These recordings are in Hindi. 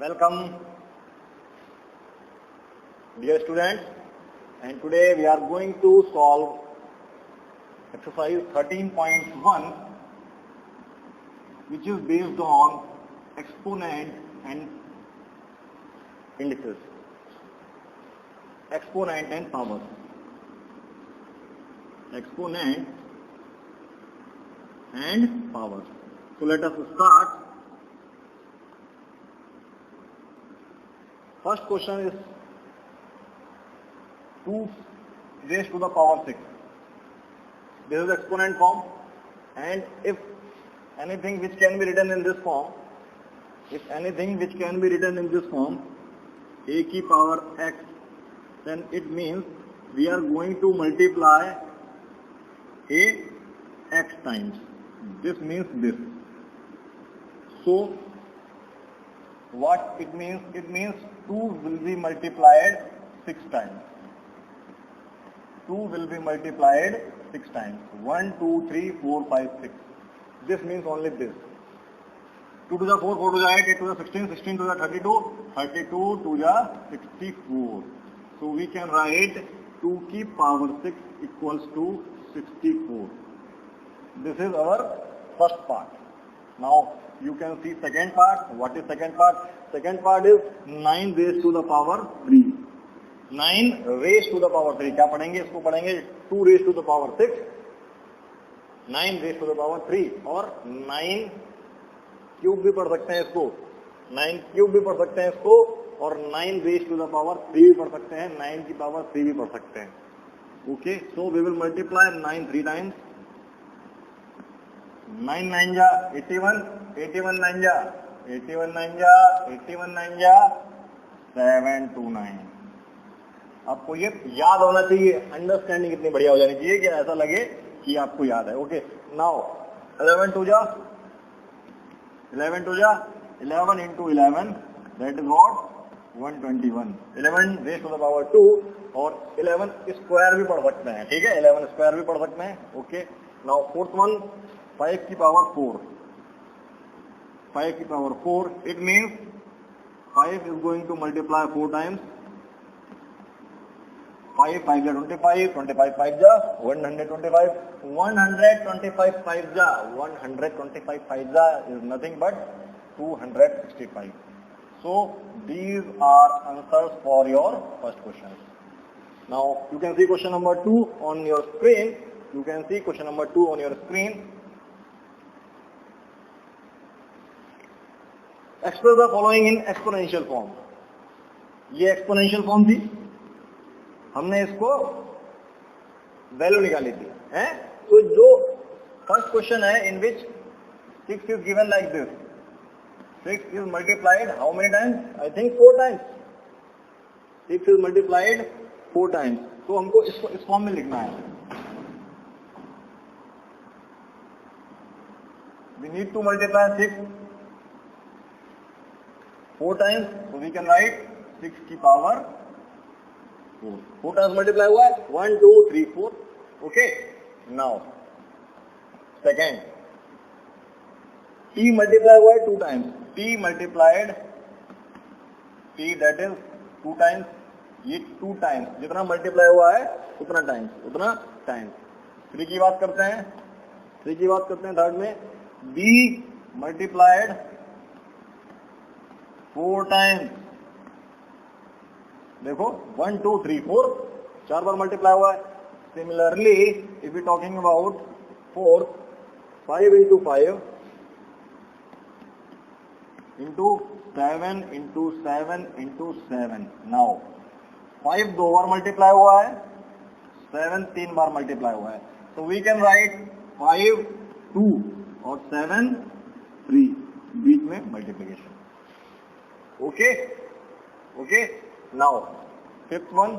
Welcome, dear students, and today we are going to solve exercise 13.1, which is based on exponent and indices, exponent and powers. Exponent and powers. So let us start. First question is 2 raised to the power 6. This is exponent form, and if anything which can be written in this form, a की power x, then it means we are going to multiply a x times. This means this. So what it means? It means 2 will be multiplied 6 times. 2 will be multiplied 6 times. 1, 2, 3, 4, 5, 6. This means only this. 2 to the 4, 4 to the 8, 8 to the 16, 16 to the 32, 32 to the 64. So we can write 2 की power 6 equals to 64. This is our first part. Now you can see second part. What is second part? Second part is 9 raised to the power 3. 9 raised to the power 3. क्या पढ़ेंगे? इसको पढ़ेंगे 2 raised to the power 6, 9 raised to the power 3 और 9 क्यूब भी पढ़ सकते हैं इसको. 9 क्यूब भी पढ़ सकते हैं इसको और 9 raised to the power 3 भी पढ़ सकते हैं. 9 की power 3 भी पढ़ सकते हैं. Okay, so we will multiply 9 3 times. 9 9 जा 81, 81 9 जा 81 9 जा 81 9 जा 729. आपको ये याद होना चाहिए. अंडरस्टैंडिंग इतनी बढ़िया हो जानी चाहिए कि ऐसा लगे कि आपको याद है. ओके, नाउ 11 2 जा 11 2 जा 11 into 11, that is what 121. 11 raised to the power 2 और 11 स्क्वायर भी पढ़ सकते हैं. ठीक है, 11 स्क्वायर भी पढ़ सकते हैं. ओके, नाउ फोर्थ वन 5 की पावर 4. 5 की power 4. It means 5 is going to multiply 4 times. 5 5 जा 25, 25 5 जा 125, 125 5 जा 125 5 जा is nothing but 265. So these are answers for your first question. Now you can see question number 2 on your screen. You can see question number 2 on your screen. Express the following in exponential form. ये exponential form थी, हमने इसको वैल्यू निकाली थी. हैं? तो जो फर्स्ट क्वेश्चन है in which 6 is given like this. 6 is multiplied how many times? I think 4 times. 6 is multiplied 4 times. तो हमको इसको इस फॉर्म में लिखना है. We need to multiply 6 4 times, so we can write 6 की power 4. 4 times multiply हुआ है 1 2 3 4. Okay, now second t multiply हुआ है 2 times. t multiplied t, that is 2 times. ये 2 times जितना multiply हुआ है उतना times. 3 की बात करते हैं. थर्ड में b multiplied 4 times. देखो 1 2 3 4 4 बार मल्टीप्लाई हुआ है. Similarly if you talking about 4, 5 into 5 into 7 into 7 into 7. Now 5 2 bar multiply हुआ है, 7 3 बार मल्टीप्लाई हुआ है. सो वी कैन राइट 5 2 और 7 3 बीच में multiplication. Okay, now fifth one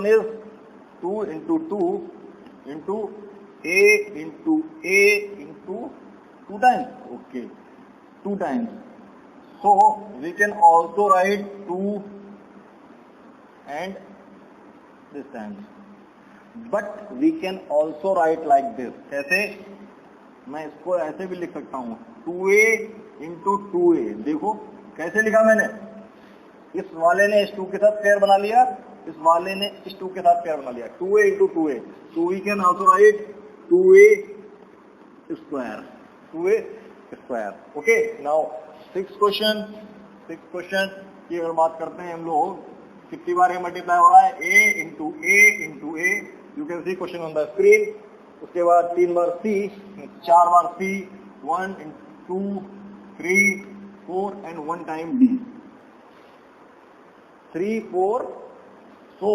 is 2 into 2 into a into 2 times. Okay, 2 times. So we can also write 2 and this times. But we can also write like this. कैसे? मैं इसको ऐसे भी लिख सकता हूँ 2a इंटू 2a। देखो कैसे लिखा मैंने, इस वाले ने इस 2 के साथ पेयर बना लिया, इस वाले ने इस 2 के साथ पेयर बना लिया, 2a इंटू 2a। तो we can also write 2a square, 2a square. Okay, now 6th question की अगर बात करते हैं हम लोग, कितनी बार ये मल्टीप्लाई हो रहा है, a into a। You can see question on the screen. उसके बाद 3 बार c, 4 bar c, 1 2 3 4 and 1 time d, 3 4। So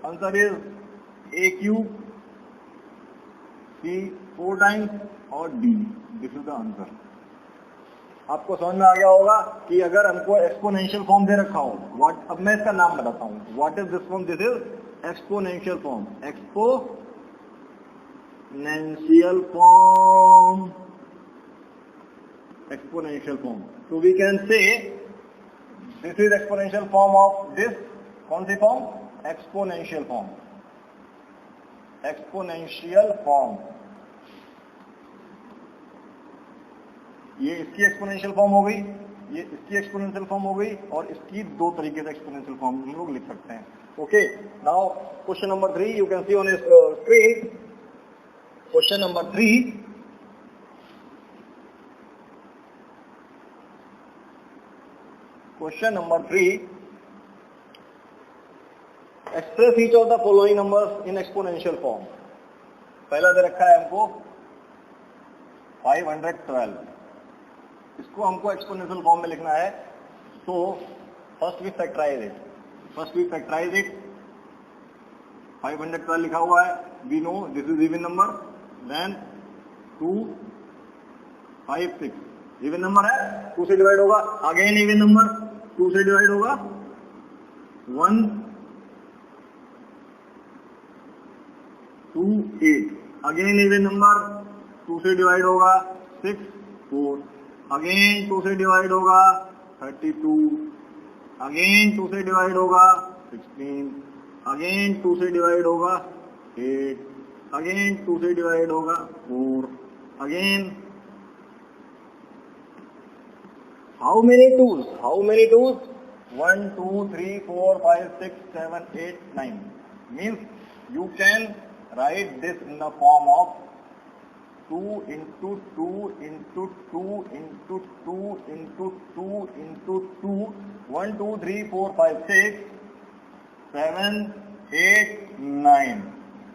answer is a cube, c 4 times और d। This is the answer. आपको समझ में आ गया होगा कि अगर हमको एक्सपोनेंशियल फॉर्म दे रखा हो, व्हाट, अब मैं इसका नाम बताता हूं, what is this form, this is exponential form, exponential form, exponential form. So we can say this is exponential form of this, कौन सी form, exponential form, exponential form. ये इसकी एक्सपोनेंशियल फॉर्म हो गई, ये इसकी एक्सपोनेंशियल फॉर्म हो गई, और इसकी 2 तरीके से एक्सपोनेंशियल फॉर्म हम लोग लिख सकते हैं। Okay, now question number 3 you can see on screen. Question number 3, question number 3, express each of the following numbers in exponential form. पहला दे रखा है हमको 512, इसको हमको एक्सपोनेंशियल फॉर्म में लिखना है। तो फर्स्ट वी फैक्टराइज इट, 512 लिखा हुआ है, we know this is even number, then 2 5 6 even number है, 2 से डिवाइड होगा, अगेन इवन नंबर, 2 से डिवाइड होगा, 1 2 8, अगेन इवन नंबर, 2 से डिवाइड होगा, 6 4, अगेन 2 से डिवाइड होगा, 32, अगेन 2 से डिवाइड होगा, 16, अगेन 2 से डिवाइड होगा, 8, अगेन 2 से डिवाइड होगा, 4, again how many twos, 1 2 3 4 5 6 7 8 9, means you can write this in the form of 2 into 2 into 2 into 2 into 2 into 2, 1 2 3 4 5 6 7 8 9।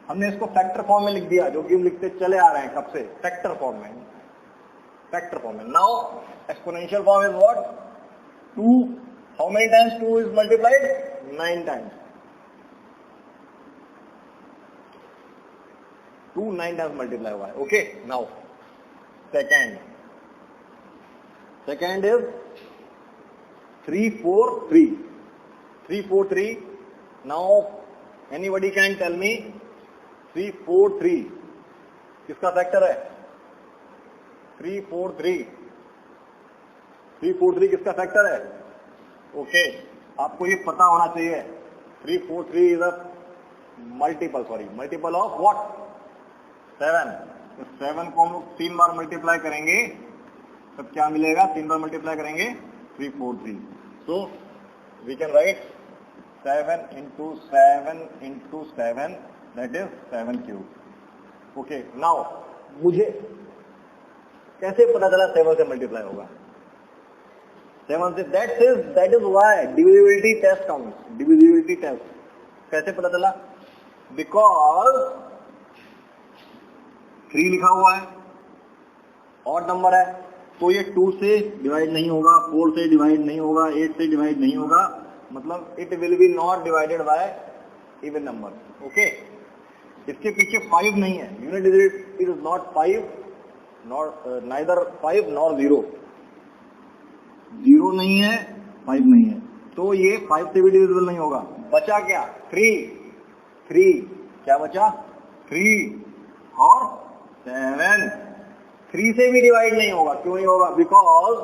हमने इसको फैक्टर फॉर्म में लिख दिया, जो कि हम लिखते चले आ रहे हैं कब से, फैक्टर फॉर्म में, now exponential form is what, 2, how many times 2 is multiplied, 9 times, 2 9 times multiply हुआ है। Okay, now second is 343। Now anybody can tell me 343 किसका फैक्टर है, 343 किसका फैक्टर है। ओके, आपको ये पता होना चाहिए, 343 is a multiple of what, 7। तो 7 को हम लोग 3 बार मल्टीप्लाई करेंगे, तब क्या मिलेगा, 3 बार मल्टीप्लाई करेंगे 343। So we can write 7 into 7 into 7, that is 7 cube। Okay, now मुझे कैसे पता चला 7 से मल्टीप्लाई होगा, 7 से, that is why divisibility test counts, divisibility test। कैसे पता चला, because 3 लिखा हुआ है, ऑड नंबर है, तो ये 2 से डिवाइड नहीं होगा, 4 से डिवाइड नहीं होगा, 8 से डिवाइड नहीं होगा, मतलब it will be not divided by even number. Okay, इसके पीछे 5 नहीं है, unit digit is not 5, neither 5 nor 0 नहीं है, 5 नहीं है, तो ये 5 से भी डिविजिबल नहीं होगा। बचा क्या, 3 क्या बचा, 3 और 7, 3 से भी डिवाइड नहीं होगा। क्यों नहीं होगा, because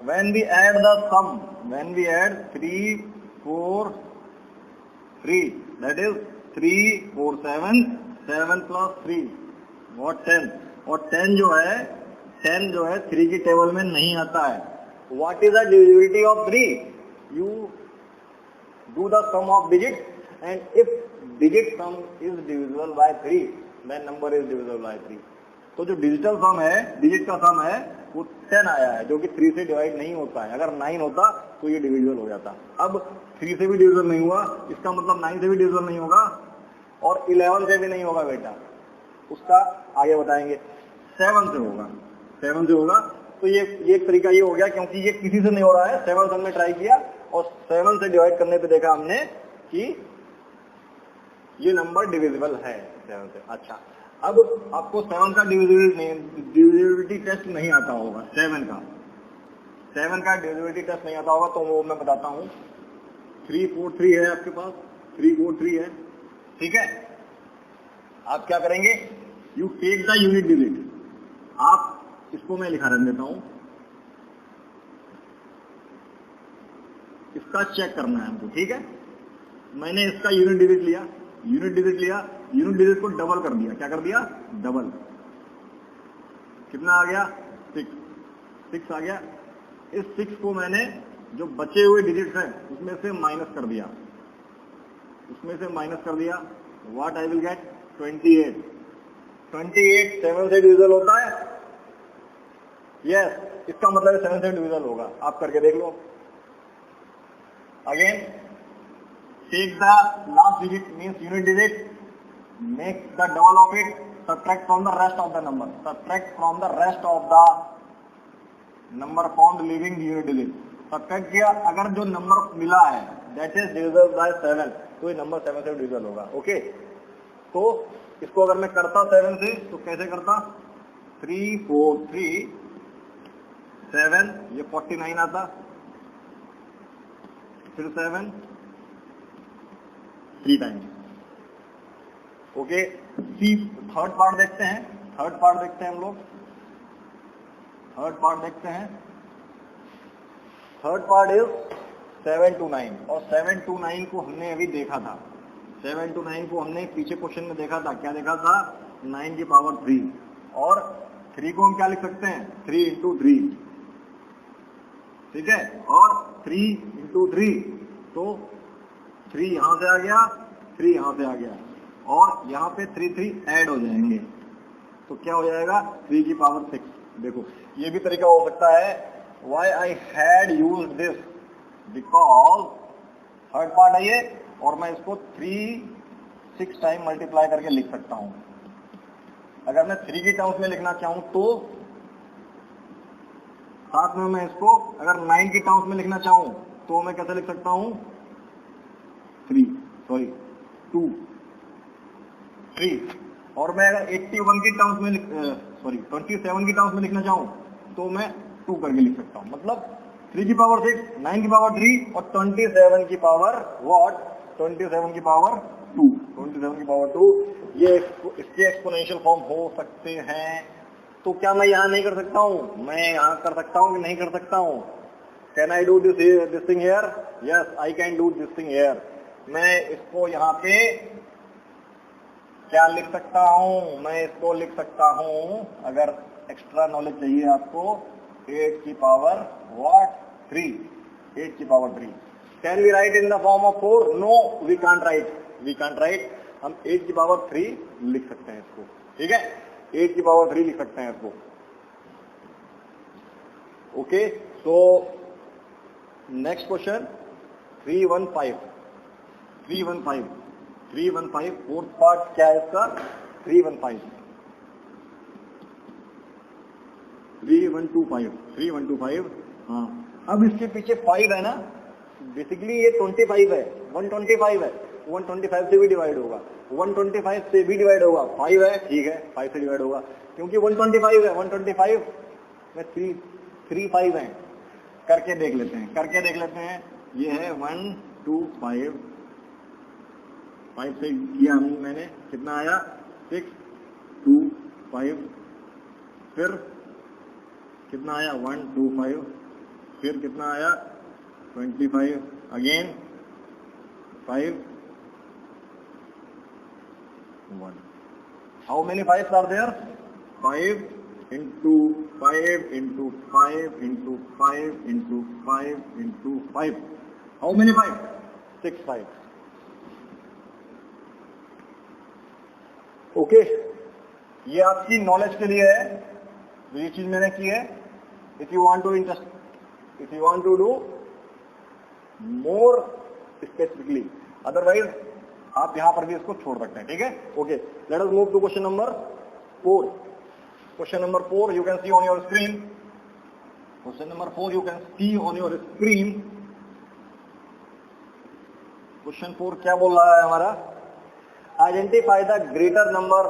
when we add the sum, when we add 3 4 3, that is 3 4 7 7 plus 3 what 10, और 10 जो है 10 जो है 3 की टेबल में नहीं आता है. What is the divisibility of 3? You do the sum of digits, and if digit sum is divisible by 3, then number is divisible by 3. तो जो डिजिटल सम है, डिजिट का सम है, वो 10 आया है, जो कि 3 से डिवाइड नहीं होता है. अगर 9 होता तो ये डिविजिबल हो जाता. अब 3 से भी डिविजिबल नहीं हुआ, इसका मतलब 9 से भी डिविजिबल नहीं होगा और 11 से भी नहीं होगा बेटा. उसका आगे बताएंगे. 7 से होगा, 7 से होगा. तो ये एक तरीका ये हो गया, क्योंकि ये किसी से नहीं हो रहा है. 7 हमने ट्राई किया और 7 से डिवाइड करने पे देखा हमने कि ये नंबर डिविजिबल है 7 से. अच्छा, अब आपको 7 का डिविजिबिलिटी टेस्ट नहीं आता होगा. 7 का डिविजिबिलिटी टेस्ट नहीं आता होगा, तो वो मैं बताता हूँ. 343 है आपके पास, 343 है, ठीक है. आप क्या करेंगे, you take the unit digit. आप इसको मैं लिखा रख देता हूं. इसका चेक करना है हमको, ठीक है. मैंने इसका यूनिट डिजिट लिया, यूनिट डिजिट को डबल कर दिया. क्या कर दिया, डबल. कितना आ गया, 6 आ गया. इस 6 को मैंने जो बचे हुए डिजिट्स हैं उसमें से माइनस कर दिया, व्हाट आई विल गेट, 28. 7 से डिविजिबल होता है. यस, इसका मतलब 7 से डिविजिबल होगा. आप करके देख लो. Again, take the last digit means unit digit, make the double of it, subtract from the rest of the number found leaving unit digit. Subtract किया, अगर जो नंबर मिला है दैट इज डिविजिबल बाय 7, तो ये नंबर 7 से डिविजिबल होगा. ओके, तो इसको अगर मैं करता 7 से, तो कैसे करता, 3 4 3 7, ये 49 आता, फिर 7 3 टाइम्स. ओके, थर्ड पार्ट देखते हैं. हम लोग थर्ड पार्ट देखते हैं. थर्ड पार्ट इज 7 to 9, और 7 to 9 को हमने अभी देखा था. 7 to 9 को हमने पीछे क्वेश्चन में देखा था. क्या देखा था, 9 की पावर 3, और 3 को हम क्या लिख सकते हैं, 3 into 3, ठीक है. और 3 into 3, तो 3 यहां से आ गया, 3 यहां से आ गया, और यहाँ पे 3 ऐड हो जाएंगे, तो क्या हो जाएगा, 3 की पावर 6. देखो, ये भी तरीका हो सकता है. Why I had use this, because third part है ये, और मैं इसको 6 टाइम मल्टीप्लाई करके लिख सकता हूं. अगर मैं 3 की टर्म्स में लिखना चाहूं तो, साथ में मैं इसको अगर 9 की टर्म्स में लिखना चाहूं तो मैं कैसे लिख सकता हूं, 2 3. और मैं अगर 81 की टर्म्स में 27 की टर्म्स में लिखना चाहूं तो मैं 2 करके लिख सकता हूं. मतलब 3 की पावर 6, 9 की पावर 3 और 27 की पावर 27 की पावर 2. ये इसके एक्सपोनेंशियल फॉर्म हो सकते हैं. तो क्या मैं यहाँ नहीं कर सकता हूँ, मैं यहाँ कर सकता हूँ कि नहीं कर सकता हूँ. Can I do this thing here, yes I can do this thing here. मैं इसको यहाँ पे क्या लिख सकता हूँ, मैं इसको लिख सकता हूँ, अगर एक्स्ट्रा नॉलेज चाहिए आपको, 8 की पावर 3. 8 की power 3. Can we write in the form of 4? No, we can't write. हम 8 की पावर 3 लिख सकते हैं इसको, ठीक है. 8 की पावर 3 लिख सकते हैं इसको. Okay, so next question 315. 315 fourth part क्या है इसका, 3125. हाँ, अब इसके पीछे 5 है ना, बेसिकली ये 25 है, 125 है. 125 से भी डिवाइड होगा, 125 से भी डिवाइड होगा. 5 है, ठीक है, 5 से डिवाइड होगा, क्योंकि 125 है. 125 में 3 5 है. करके देख लेते हैं. ये है 1 2 5 से किया मैंने, कितना आया, 6 2 5, फिर कितना आया, 1 2 5, फिर कितना आया, 25, again 5 1. How many 5s are there, 5 into 5 into 5 into 5 into 5 into 5. How many 5? 6 5. Okay, ये आपकी नॉलेज के लिए है, ये चीज मैंने की है. If you want to do more specifically, otherwise आप यहां पर भी इसको छोड़ सकते हैं. ठीक है, okay. Let us move to question number 4. Question number 4 you can see on your screen. Question number 4 you can see on your screen. Question 4 क्या बोल रहा है हमारा? Identify the greater number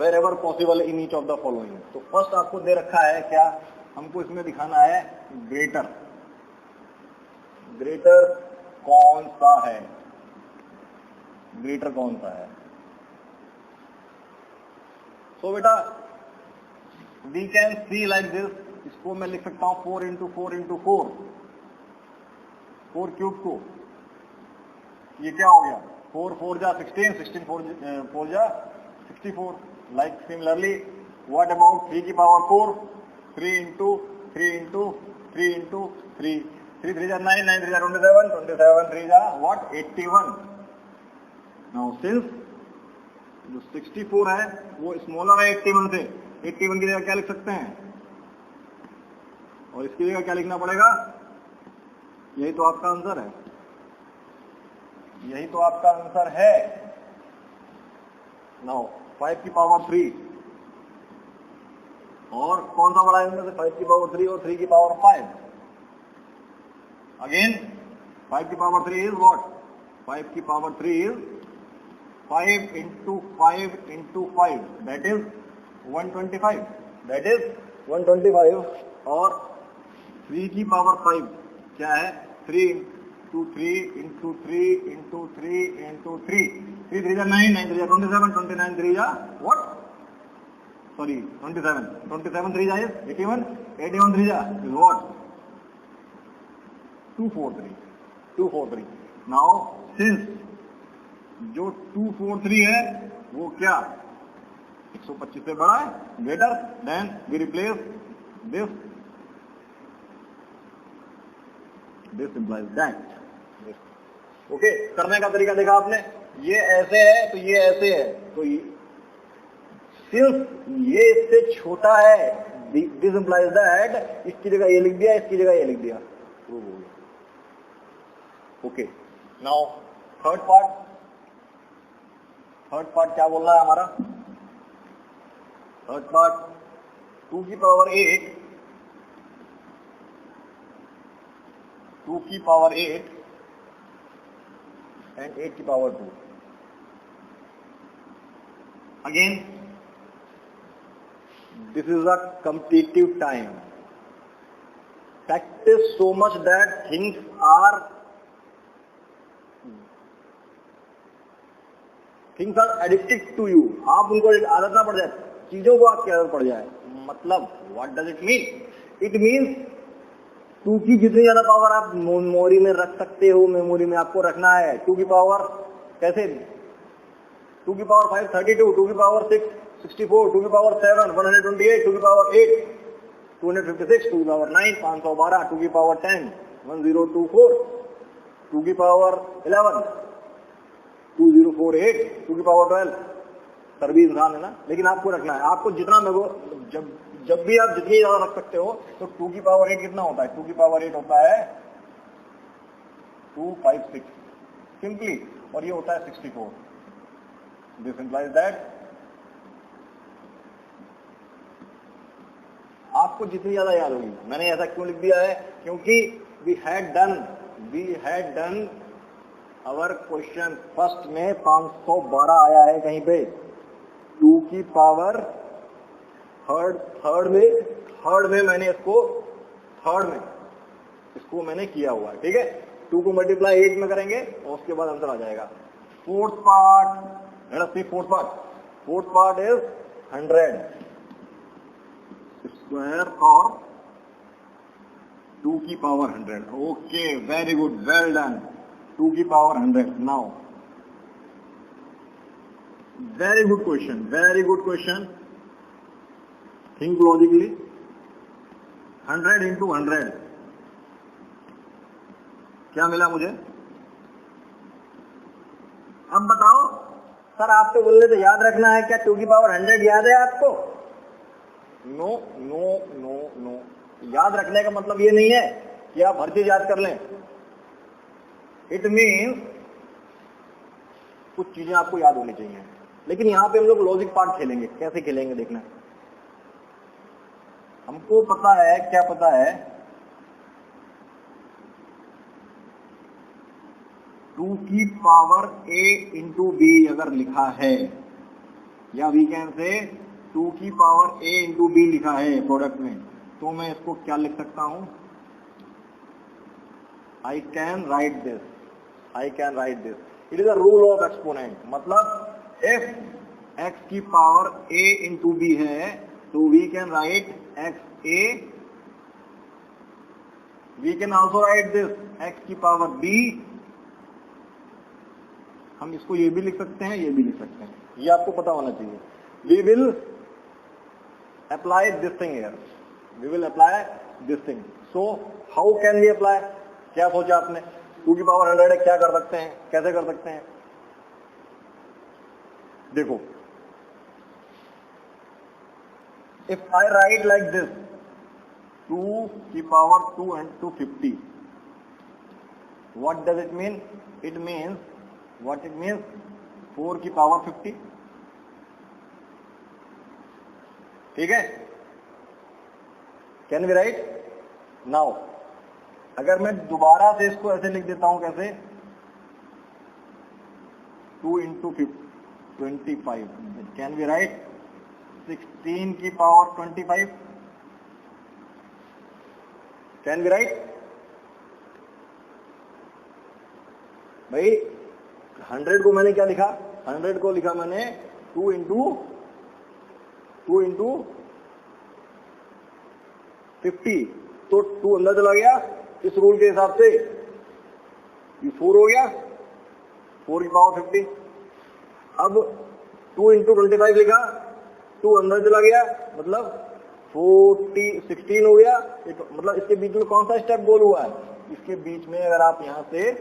wherever possible in each of the following. तो फर्स्ट आपको दे रखा है क्या? हमको इसमें दिखाना है ग्रेटर. ग्रेटर कौन सा है? ग्रेटर कौन सा है? तो बेटा we can see like this. इसको मैं लिख सकता हूं 4 into 4 into 4, 4 क्यूब को. ये क्या हो गया? 4 4 जा 16, 16 4 जा 64. Like similarly, what about 3 की पावर 4? 3 into 3 into 3 into 3. 3 3 जा 9, 9 3 जा 27, 27 3 जा what? 81. Now since जो 64 है वो स्मॉलर है 81 से, 81 की जगह क्या लिख सकते हैं? और इसकी जगह क्या लिखना पड़ेगा? यही तो आपका आंसर है. यही तो आपका आंसर है. नाउ 5 की पावर 3 और कौन सा बड़ा है इनमें से? 5 की पावर 3 और 3 की पावर 5. अगेन 5 की पावर 3 इज व्हाट? 5 की power 3 is 5 into 5 into 5, that is 125. That is 125. और 3 की पावर 5 क्या है? 3 into 3 into 3 into 3 into 3. 3 3 जा 9, 9 3 जा 27, 29 3 जा what? Sorry, 27. 27 3 जा is 81. 81 3 जा is what? 243. 243. Now since जो 243 है वो क्या 125 से बड़ा है, greater than we replace this implies that. Okay, करने का तरीका देखा आपने. ये ऐसे है तो ये ऐसे है, तो सिर्फ ये इससे छोटा है, दिस इंप्लाइज दैट. इसकी जगह ये लिख दिया, इसकी जगह ये लिख दिया. Okay, now third part. Third part क्या बोल रहा है हमारा? थर्ड पार्ट 2 की पावर 8, 2 की पावर 8 एंड 8 की power 2. Again this is a competitive time. Practice so much that things are addicted to you. आप उनको आदत ना पड़ जाए, चीजों को आपकी आदत पड़ जाए. मतलब what does it mean? It means 2 की जितनी ज्यादा पावर आप मेमोरी में रख सकते हो, मेमोरी में आपको रखना है. 2 की पावर कैसे? 2 की पावर 5 32, 2 की पावर 6 64, 2 की पावर 7 128, 2 की पावर 8 256, 2 की पावर 9 512, 2 की पावर 10 1024, 2 की पावर 11 2048, 2 की पावर 12. सर भी इंसान है ना, लेकिन आपको रखना है. आपको जितना जब भी आप जितनी ज्यादा रख सकते हो. तो 2 की पावर 8 कितना होता है? 2 की पावर 8 होता है 256 सिंपली, और ये होता है 64. दिस इंप्लाइज दैट आपको जितनी ज्यादा याद होगी. मैंने ऐसा क्यों लिख दिया है? क्योंकि we had done our question first में 512 आया है कहीं पे. 2 की पावर थर्ड में मैंने इसको मैंने किया हुआ है. ठीक है, 2 को मल्टीप्लाई 8 में करेंगे और उसके बाद आंसर आ जाएगा. फोर्थ पार्ट इज 100 स्क्वायर और 2 की power 100. Okay, very good, well done. 2 की power 100. Now very good question. Think logically, 100 into 100 क्या मिला मुझे? अब बताओ सर, आप तो बोल रहे थे याद रखना है, क्या 2 की पावर 100 याद है आपको? नो नो नो नो, याद रखने का मतलब ये नहीं है कि आप हर चीज याद कर लें। इट मीन्स कुछ चीजें आपको याद होनी चाहिए, लेकिन यहां पे हम लोग लॉजिक पार्ट खेलेंगे। कैसे खेलेंगे देखना। हमको पता है, क्या पता है, 2 की पावर a इंटू बी अगर लिखा है, या वी कैन से 2 की पावर a इंटू बी लिखा है प्रोडक्ट में, तो मैं इसको क्या लिख सकता हूं? I can write this, I can write this. It is a rule of exponent. मतलब इफ x की पावर a इंटू बी है, तो we can write x a, we can also write this x की पावर b। हम इसको ये भी लिख सकते हैं, ये भी लिख सकते हैं, ये आपको पता होना चाहिए। We will apply this thing here, we will apply this thing. So how can we apply? क्या सोचा आपने? 2 की पावर 100 है, क्या कर सकते हैं, कैसे कर सकते हैं? देखो, if I right like this 2 की power 2 and 2 50, what does it mean? It means, what it means, 4 की पावर 50। ठीक है, कैन वी राइट? नाउ अगर मैं दोबारा से इसको ऐसे लिख देता हूं, कैसे? 2 इंटू 25, कैन वी राइट 16 की पावर 25? Can we right? भाई 100 को मैंने क्या लिखा? 100 को लिखा मैंने 2 इंटू 50, तो 2 अंदर चला गया इस रूल के हिसाब से, ये 4 हो गया, 4 की पावर 50। अब 2 इंटू 25 लिखा, 2 अंदर चला गया, मतलब 16 हो गया। मतलब इसके बीच में कौन सा स्टेप गोल हुआ है? इसके बीच में अगर आप यहां से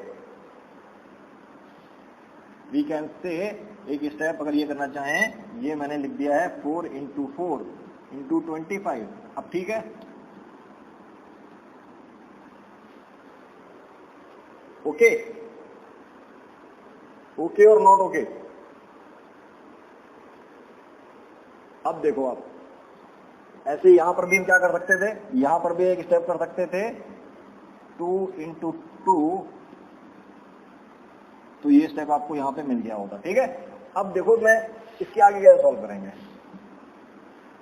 वी कैन से एक स्टेप अगर ये करना चाहें, ये मैंने लिख दिया है 4 इंटू 4 इंटू 25। अब ठीक है, ओके ओके और नॉट ओके? अब देखो, आप ऐसे यहां पर भी हम क्या कर सकते थे, यहां पर भी एक स्टेप कर सकते थे 2 इंटू 2, तो ये स्टेप आपको यहां पे मिल गया होता। ठीक है, अब देखो मैं इसके आगे कैसे सॉल्व करेंगे।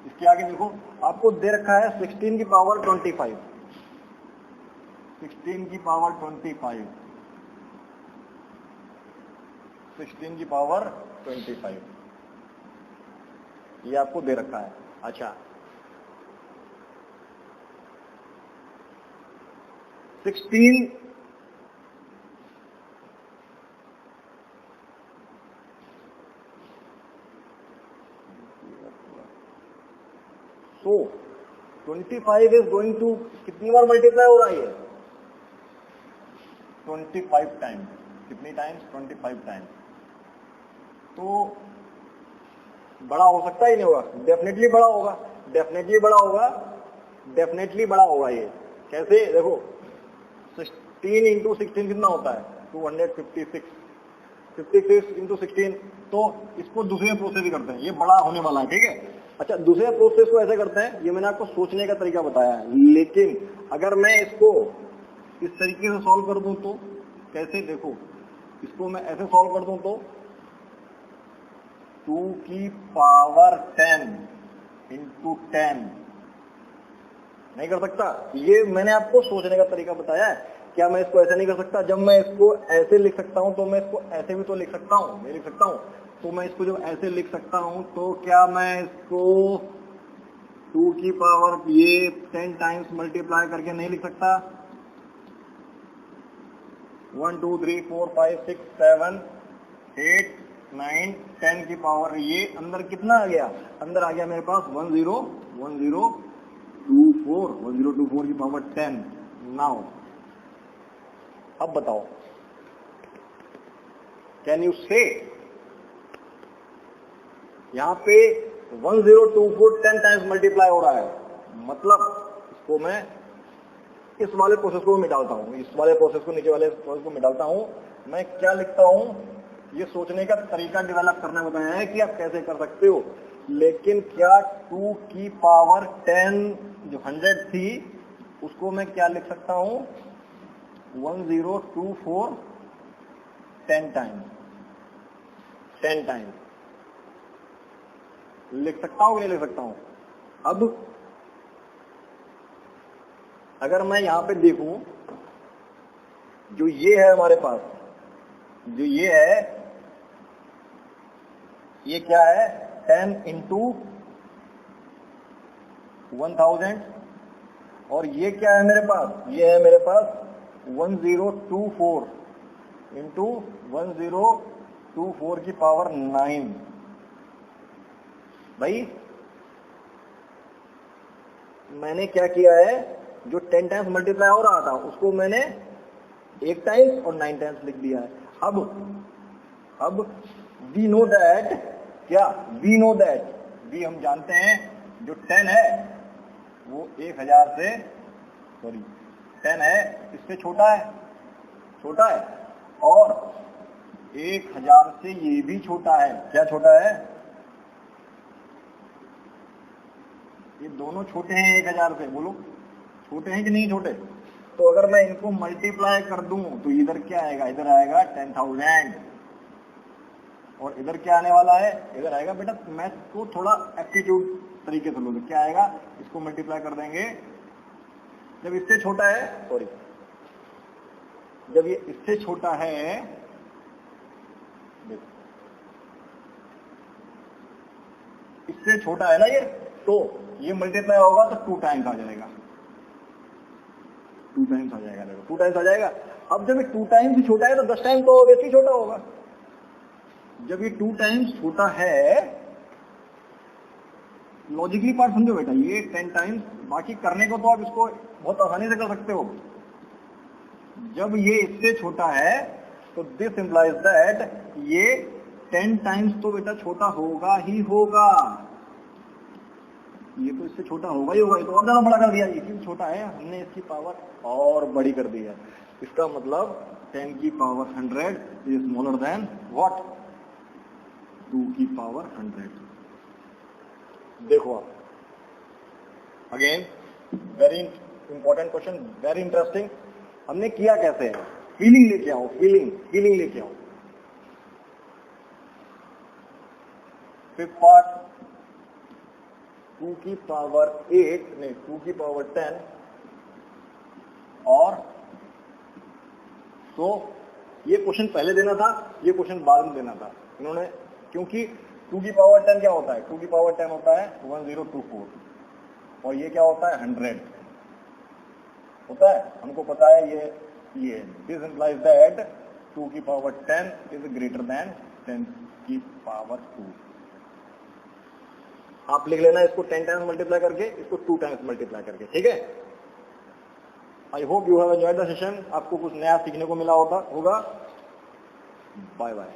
इसके आगे देखो, आपको दे रखा है 16 की पावर 25, 16 की पावर 25, 16 की पावर 25, ये आपको दे रखा है। अच्छा, 16 so 25 इज गोइंग टू कितनी बार मल्टीप्लाई हो रहा है? 25 टाइम्स। कितनी टाइम्स? 25 टाइम्स। तो बड़ा हो सकता ही नहीं होगा? डेफिनेटली बड़ा होगा, डेफिनेटली बड़ा होगा, डेफिनेटली बड़ा होगा। ये कैसे? देखो 16 इंटू 16 कितना होता है? 256, 56 इंटू 16। तो इसको दूसरे प्रोसेस ही करते हैं, ये बड़ा होने वाला है। ठीक है, अच्छा, दूसरे प्रोसेस को ऐसे करते हैं, ये मैंने आपको सोचने का तरीका बताया है, लेकिन अगर मैं इसको इस तरीके से सॉल्व कर दूं तो कैसे? देखो, इसको मैं ऐसे सॉल्व कर दूं तो 2 की पावर 10 इंटू 10 नहीं कर सकता। ये मैंने आपको सोचने का तरीका बताया है। क्या मैं इसको ऐसे नहीं कर सकता? जब मैं इसको ऐसे लिख सकता हूं तो मैं इसको ऐसे भी तो लिख सकता हूं, नहीं लिख सकता हूं? तो मैं इसको जब ऐसे लिख सकता हूं, तो क्या मैं इसको 2 की पावर ये 10 टाइम्स मल्टीप्लाई करके नहीं लिख सकता? 1 2 3 4 5 6 7 8 9 10 की पावर, ये अंदर कितना आ गया, अंदर आ गया मेरे पास 1024 की पावर 10। नाउ अब बताओ, कैन यू से, यहां पे 1024 10 टाइम्स मल्टीप्लाई हो रहा है, मतलब इसको मैं इस वाले प्रोसेस को मिटाता हूं, इस वाले प्रोसेस को, नीचे वाले प्रोसेस को मिटाता हूं, मैं क्या लिखता हूं, ये सोचने का तरीका डेवलप करना बताया है कि आप कैसे कर सकते हो। लेकिन क्या 2 की पावर 10 जो 100 थी उसको मैं क्या लिख सकता हूं, 1024 10 टाइम्स लिख सकता हूं कि नहीं लिख सकता हूं। अब अगर मैं यहां पे देखूं, जो ये है हमारे पास, जो ये है, ये क्या है, 10 इंटू 1000, और ये क्या है मेरे पास, ये है मेरे पास 1024 इंटू 1024 की पावर 9। भाई मैंने क्या किया है, जो 10 टाइम्स मल्टीप्लाई हो रहा था उसको मैंने 1 टाइम्स और 9 टाइम्स लिख दिया है। अब वी नो दैट, क्या वी नो दैट, वी हम जानते हैं जो 10 है वो 1000 से, सॉरी 10 है इससे छोटा है, और 1000 से ये भी छोटा है। क्या छोटा है, ये दोनों छोटे हैं 1000 से, बोलो छोटे हैं कि नहीं छोटे। तो अगर मैं इनको मल्टीप्लाई कर दूं तो इधर क्या आएगा, इधर आएगा 10,000, और इधर क्या आने वाला है, इधर आएगा, बेटा मैथ को थोड़ा एप्टीट्यूड तरीके से लो, क्या आएगा, इसको मल्टीप्लाई कर देंगे, जब इससे छोटा है, सॉरी जब ये इससे छोटा है, इससे छोटा है ना ये, तो ये मल्टीप्लाई होगा तो 2 टाइम्स आ जाएगा, 2 टाइम्स आ जाएगा, देखो 2 टाइम्स आ जाएगा। अब जब ये 2 टाइम्स ही छोटा है तो 10 टाइम्स तो वैसे ही छोटा होगा। जब ये 2 टाइम्स छोटा है, लॉजिकली पार्ट समझो बेटा, ये 10 टाइम्स, बाकी करने को तो आप इसको बहुत आसानी से कर सकते हो। जब ये इससे छोटा है तो दिस इंप्लाइज दैट ये 10 टाइम्स तो बेटा छोटा होगा ही होगा, ये तो इससे छोटा होगा ही होगा, ये तो और ज्यादा बड़ा कर दिया, इससे छोटा है, हमने इसकी पावर और बड़ी कर दी है। इसका मतलब 10 की power 100 is smaller than what, 2 की पावर 100। देखो आप again, very important question, very interesting. हमने किया कैसे है, फीलिंग लेके आओ, फीलिंग लेके आओ। फिफ्थ पार्ट 2 की पावर 8 नहीं 2 की पावर 10, और तो ये क्वेश्चन पहले देना था, ये क्वेश्चन बाद में देना था इन्होंने, क्योंकि 2 की पावर 10 क्या होता है, 2 की पावर 10 होता है 1024, और ये क्या होता है 100 होता है, हमको पता है ये दिस इंप्लाइज दैट 2 की पावर 10 इज ग्रेटर देन 10 की पावर 2। आप लिख लेना इसको 10 टाइम्स मल्टीप्लाई करके, इसको 2 टाइम्स मल्टीप्लाई करके, ठीक है। I hope you have enjoyed the session, आपको कुछ नया सीखने को मिला होगा। Bye bye.